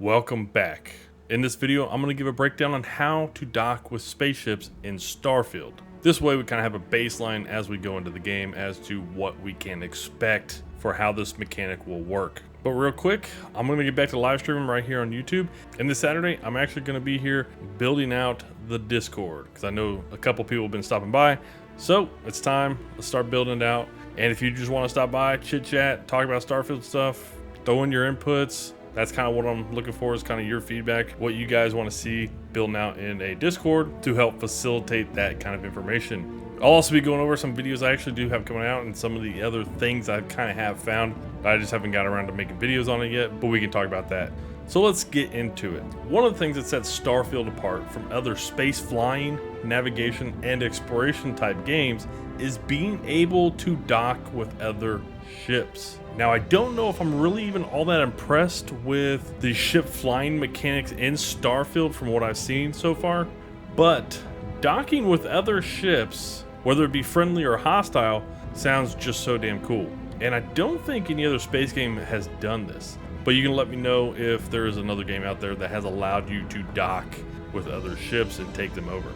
Welcome back. In this video, I'm going to give a breakdown on how to dock with spaceships in Starfield. This way we kind of have a baseline as we go into the game as to what we can expect for how this mechanic will work. But real quick, I'm going to get back to live streaming right here on YouTube. And this Saturday, I'm actually going to be here building out the Discord because I know a couple people have been stopping by. So it's time to start building it out. And if you just want to stop by, chit chat, talk about Starfield stuff, throw in your inputs. That's kind of what I'm looking for, is kind of your feedback, what you guys want to see building out in a Discord to help facilitate that kind of information. I'll also be going over some videos I actually do have coming out and some of the other things I kind of have found. I just haven't got around to making videos on it yet, but we can talk about that. So let's get into it. One of the things that sets Starfield apart from other space flying, navigation, and exploration type games is being able to dock with other ships. Now, I don't know if I'm really even all that impressed with the ship flying mechanics in Starfield from what I've seen so far, but docking with other ships, whether it be friendly or hostile, sounds just so damn cool. And I don't think any other space game has done this, but you can let me know if there is another game out there that has allowed you to dock with other ships and take them over.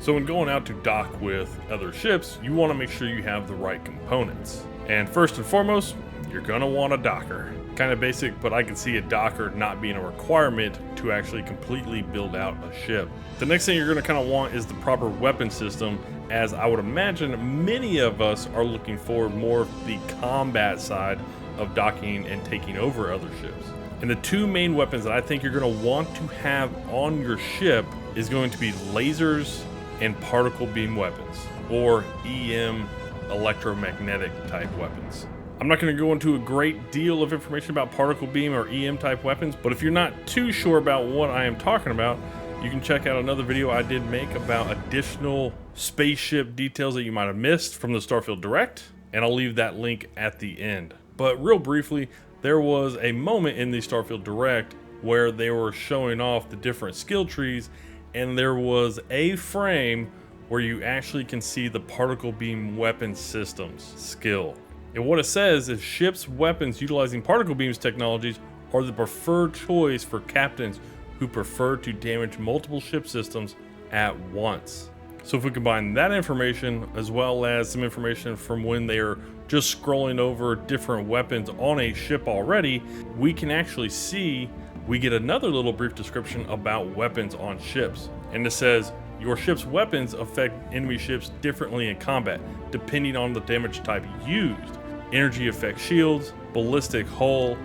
So when going out to dock with other ships, you want to make sure you have the right components. And first and foremost, you're gonna want a docker. Kind of basic, but I can see a docker not being a requirement to actually completely build out a ship. The next thing you're gonna kind of want is the proper weapon system, as I would imagine many of us are looking for more of the combat side of docking and taking over other ships. And the two main weapons that I think you're gonna want to have on your ship is going to be lasers and particle beam weapons, or EM, electromagnetic type weapons. I'm not going to go into a great deal of information about particle beam or EM type weapons, but if you're not too sure about what I am talking about, you can check out another video I did make about additional spaceship details that you might have missed from the Starfield Direct, and I'll leave that link at the end. But real briefly, there was a moment in the Starfield Direct where they were showing off the different skill trees, and there was a frame where you actually can see the particle beam weapon systems skill. And what it says is ships' weapons utilizing particle beams technologies are the preferred choice for captains who prefer to damage multiple ship systems at once. So if we combine that information as well as some information from when they are just scrolling over different weapons on a ship already, we can actually see, we get another little brief description about weapons on ships. And it says, your ship's weapons affect enemy ships differently in combat, depending on the damage type used. Energy effect shields, ballistic hull,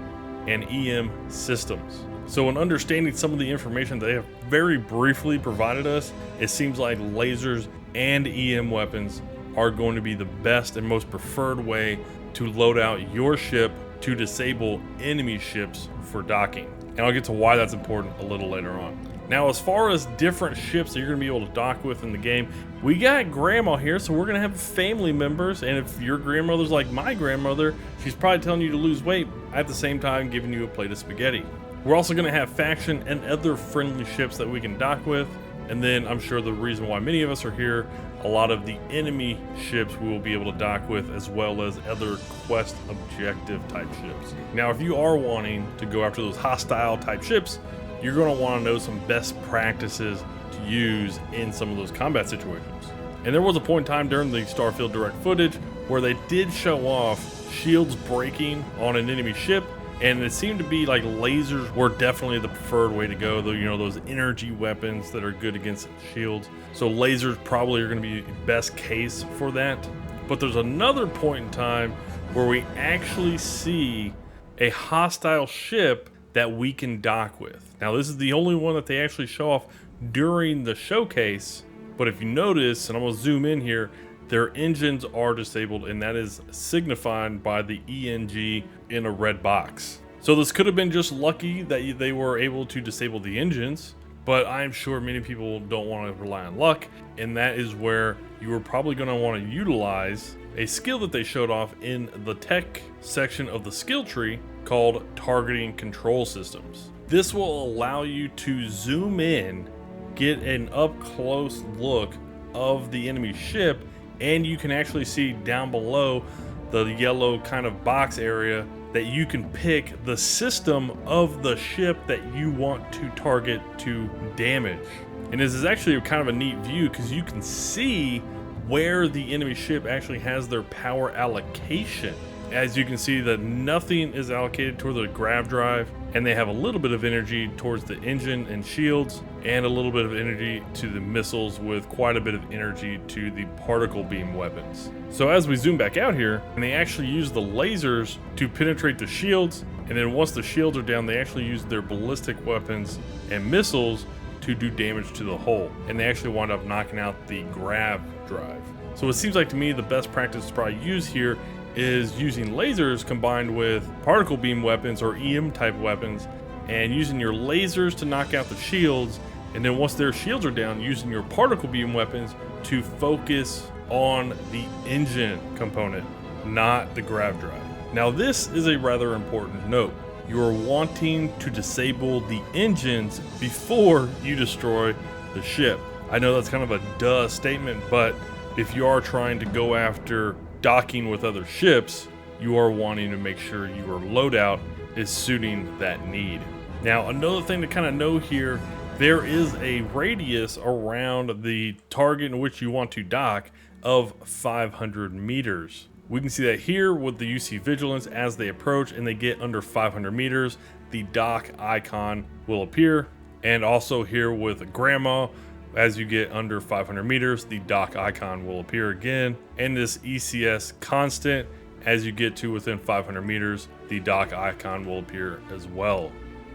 and EM systems. So in understanding some of the information they have very briefly provided us, it seems like lasers and EM weapons are going to be the best and most preferred way to load out your ship to disable enemy ships for docking. And I'll get to why that's important a little later on. Now, as far as different ships that you're going to be able to dock with in the game, we got grandma here, so we're going to have family members. And if your grandmother's like my grandmother, she's probably telling you to lose weight at the same time giving you a plate of spaghetti. We're also going to have faction and other friendly ships that we can dock with. And then I'm sure the reason why many of us are here, a lot of the enemy ships we will be able to dock with, as well as other quest objective type ships. Now, if you are wanting to go after those hostile type ships, you're going to want to know some best practices to use in some of those combat situations. And there was a point in time during the Starfield Direct footage where they did show off shields breaking on an enemy ship, and it seemed to be like lasers were definitely the preferred way to go, though, you know, those energy weapons that are good against shields. So lasers probably are going to be best case for that. But there's another point in time where we actually see a hostile ship that we can dock with. Now, this is the only one that they actually show off during the showcase, but if you notice, and I'm going to zoom in here, their engines are disabled, and that is signified by the ENG in a red box. So this could have been just lucky that they were able to disable the engines, but I'm sure many people don't want to rely on luck, and that is where you are probably going to want to utilize a skill that they showed off in the tech section of the skill tree called targeting control systems. This will allow you to zoom in, get an up close look of the enemy ship, and you can actually see down below the yellow kind of box area that you can pick the system of the ship that you want to target to damage. And this is actually kind of a neat view because you can see where the enemy ship actually has their power allocation. As you can see that nothing is allocated toward the grav drive, and they have a little bit of energy towards the engine and shields, and a little bit of energy to the missiles, with quite a bit of energy to the particle beam weapons. So as we zoom back out here, and they actually use the lasers to penetrate the shields, and then once the shields are down, they actually use their ballistic weapons and missiles to do damage to the hull, and they actually wind up knocking out the grav drive. So it seems like to me the best practice to probably use here is using lasers combined with particle beam weapons or EM type weapons, and using your lasers to knock out the shields, and then once their shields are down, using your particle beam weapons to focus on the engine component, not the grav drive. Now this is a rather important note. You are wanting to disable the engines before you destroy the ship. I know that's kind of a duh statement, but if you are trying to go after docking with other ships, you are wanting to make sure your loadout is suiting that need. Now, another thing to kind of know here, there is a radius around the target in which you want to dock of 500 meters. We can see that here with the UC Vigilance. As they approach and they get under 500 meters, the dock icon will appear. And also here with Grandma, as you get under 500 meters, the dock icon will appear again. And this ECS constant, as you get to within 500 meters, the dock icon will appear as well.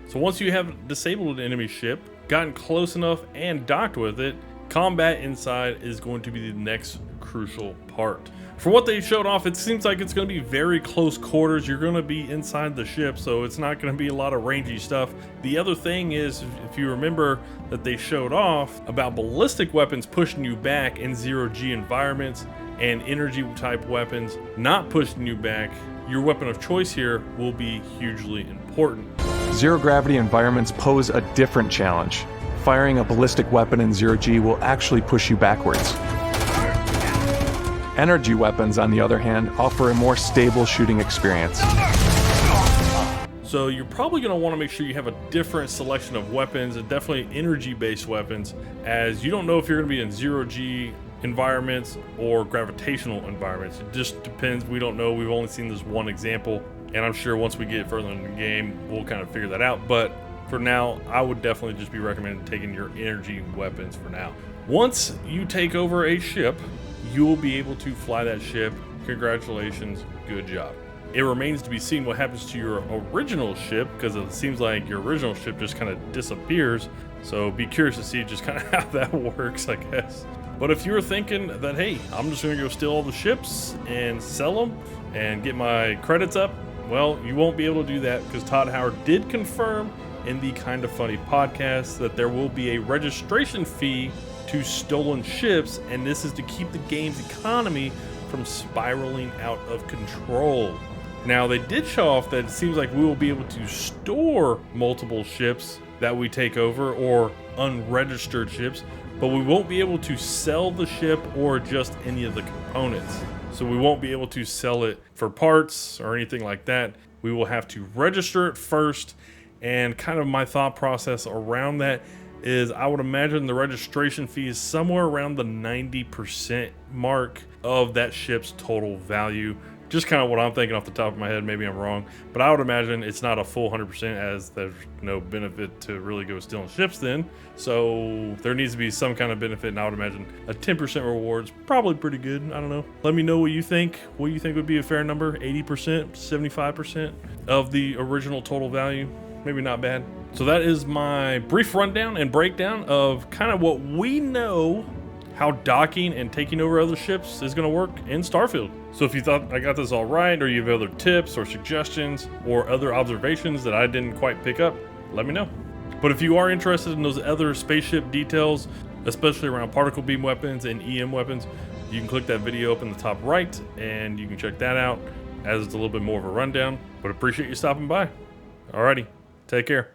So once you have disabled an enemy ship, gotten close enough and docked with it, combat inside is going to be the next crucial part. For what they showed off, it seems like it's going to be very close quarters. You're going to be inside the ship, so it's not going to be a lot of rangy stuff. The other thing is, if you remember that they showed off about ballistic weapons pushing you back in zero-G environments and energy type weapons not pushing you back, your weapon of choice here will be hugely important. Zero-gravity environments pose a different challenge. Firing a ballistic weapon in zero-G will actually push you backwards. Energy weapons, on the other hand, offer a more stable shooting experience. So you're probably going to want to make sure you have a different selection of weapons, and definitely energy-based weapons, as you don't know if you're going to be in zero-G environments or gravitational environments. It just depends. We don't know. We've only seen this one example, and I'm sure once we get further in the game, we'll kind of figure that out. But for now, I would definitely just be recommending taking your energy weapons for now. Once you take over a ship, you will be able to fly that ship. Congratulations, good job. It remains to be seen what happens to your original ship, because it seems like your original ship just kind of disappears. So be curious to see just kind of how that works, I guess. But if you were thinking that, hey, I'm just going to go steal all the ships and sell them and get my credits up, well, you won't be able to do that, because Todd Howard did confirm in the Kinda Funny podcast that there will be a registration fee to stolen ships, and this is to keep the game's economy from spiraling out of control. Now, they did show off that it seems like we will be able to store multiple ships that we take over, or unregistered ships, but we won't be able to sell the ship or just any of the components. So we won't be able to sell it for parts or anything like that. We will have to register it first, and kind of my thought process around that is I would imagine the registration fee is somewhere around the 90% mark of that ship's total value. Just kind of what I'm thinking off the top of my head. Maybe I'm wrong, but I would imagine it's not a full 100%, as there's no benefit to really go stealing ships then. So there needs to be some kind of benefit, and I would imagine a 10% reward's probably pretty good. I don't know. Let me know what you think. What you think would be a fair number? 80%, 75% of the original total value? Maybe not bad. So that is my brief rundown and breakdown of kind of what we know how docking and taking over other ships is going to work in Starfield. So if you thought I got this all right, or you have other tips or suggestions or other observations that I didn't quite pick up, let me know. But if you are interested in those other spaceship details, especially around particle beam weapons and EM weapons, you can click that video up in the top right and you can check that out, as it's a little bit more of a rundown. But appreciate you stopping by. Alrighty, take care.